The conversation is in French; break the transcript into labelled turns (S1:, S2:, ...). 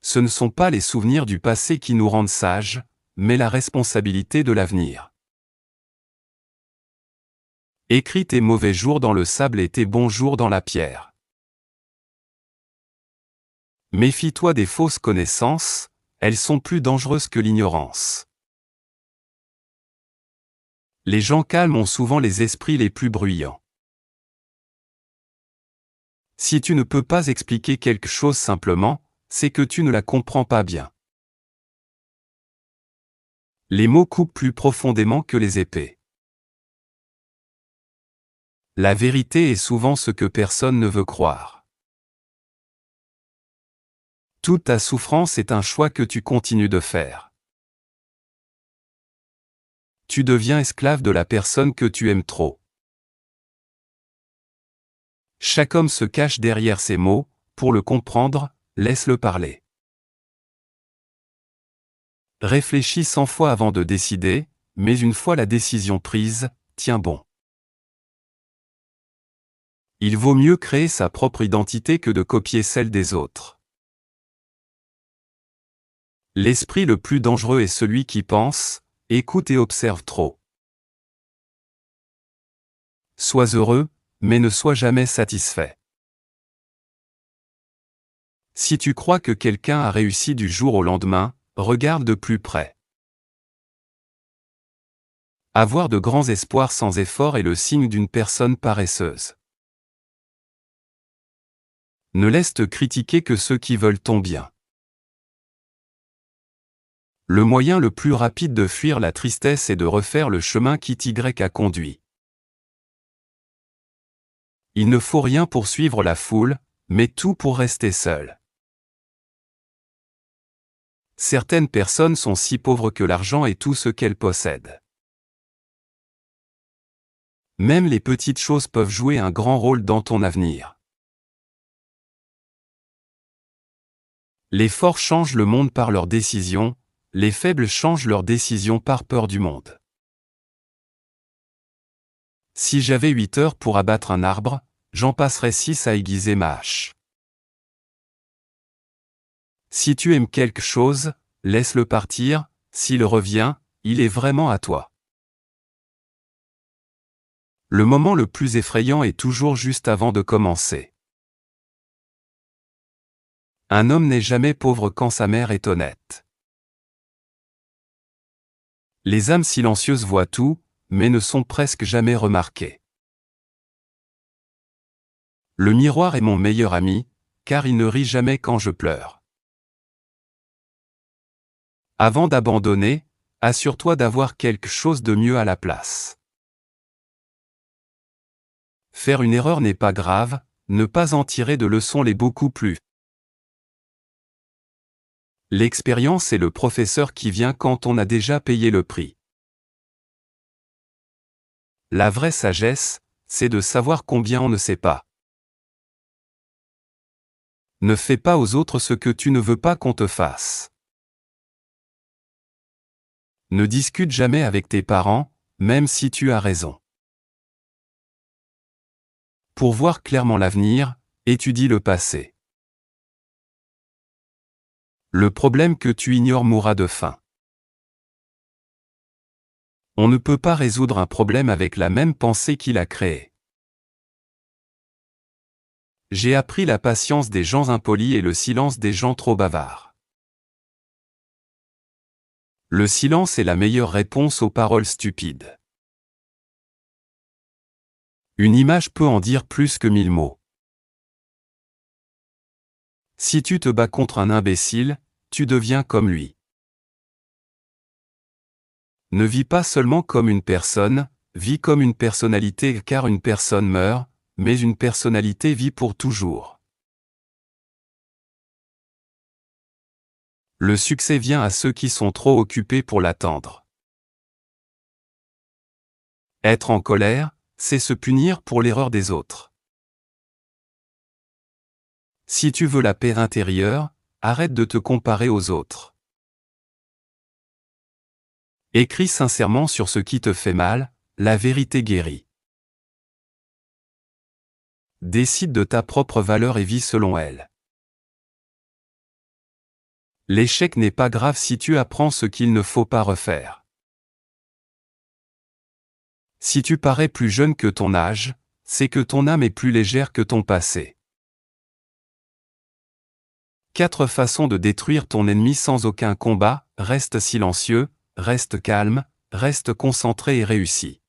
S1: Ce ne sont pas les souvenirs du passé qui nous rendent sages, mais la responsabilité de l'avenir. Écris tes mauvais jours dans le sable et tes bons jours dans la pierre. Méfie-toi des fausses connaissances, elles sont plus dangereuses que l'ignorance. Les gens calmes ont souvent les esprits les plus bruyants. Si tu ne peux pas expliquer quelque chose simplement, c'est que tu ne la comprends pas bien. Les mots coupent plus profondément que les épées. La vérité est souvent ce que personne ne veut croire. Toute ta souffrance est un choix que tu continues de faire. Tu deviens esclave de la personne que tu aimes trop. Chaque homme se cache derrière ses mots, pour le comprendre, laisse-le parler. Réfléchis 100 fois avant de décider, mais une fois la décision prise, tiens bon. Il vaut mieux créer sa propre identité que de copier celle des autres. L'esprit le plus dangereux est celui qui pense, écoute et observe trop. Sois heureux, mais ne sois jamais satisfait. Si tu crois que quelqu'un a réussi du jour au lendemain, regarde de plus près. Avoir de grands espoirs sans effort est le signe d'une personne paresseuse. Ne laisse te critiquer que ceux qui veulent ton bien. Le moyen le plus rapide de fuir la tristesse est de refaire le chemin qu'Y a conduit. Il ne faut rien pour suivre la foule, mais tout pour rester seul. Certaines personnes sont si pauvres que l'argent est tout ce qu'elles possèdent. Même les petites choses peuvent jouer un grand rôle dans ton avenir. Les forts changent le monde par leurs décisions, les faibles changent leurs décisions par peur du monde. Si j'avais 8 heures pour abattre un arbre, j'en passerais 6 à aiguiser ma hache. Si tu aimes quelque chose, laisse-le partir, s'il revient, il est vraiment à toi. Le moment le plus effrayant est toujours juste avant de commencer. Un homme n'est jamais pauvre quand sa mère est honnête. Les âmes silencieuses voient tout, mais ne sont presque jamais remarquées. Le miroir est mon meilleur ami, car il ne rit jamais quand je pleure. Avant d'abandonner, assure-toi d'avoir quelque chose de mieux à la place. Faire une erreur n'est pas grave, ne pas en tirer de leçons l'est beaucoup plus. L'expérience est le professeur qui vient quand on a déjà payé le prix. La vraie sagesse, c'est de savoir combien on ne sait pas. Ne fais pas aux autres ce que tu ne veux pas qu'on te fasse. Ne discute jamais avec tes parents, même si tu as raison. Pour voir clairement l'avenir, étudie le passé. Le problème que tu ignores mourra de faim. On ne peut pas résoudre un problème avec la même pensée qu'il a créé. J'ai appris la patience des gens impolis et le silence des gens trop bavards. Le silence est la meilleure réponse aux paroles stupides. Une image peut en dire plus que 1000 mots. Si tu te bats contre un imbécile, tu deviens comme lui. Ne vis pas seulement comme une personne, vis comme une personnalité car une personne meurt, mais une personnalité vit pour toujours. Le succès vient à ceux qui sont trop occupés pour l'attendre. Être en colère, c'est se punir pour l'erreur des autres. Si tu veux la paix intérieure, arrête de te comparer aux autres. Écris sincèrement sur ce qui te fait mal, la vérité guérit. Décide de ta propre valeur et vis selon elle. L'échec n'est pas grave si tu apprends ce qu'il ne faut pas refaire. Si tu parais plus jeune que ton âge, c'est que ton âme est plus légère que ton passé. 4 façons de détruire ton ennemi sans aucun combat: reste silencieux, reste calme, reste concentré et réussis.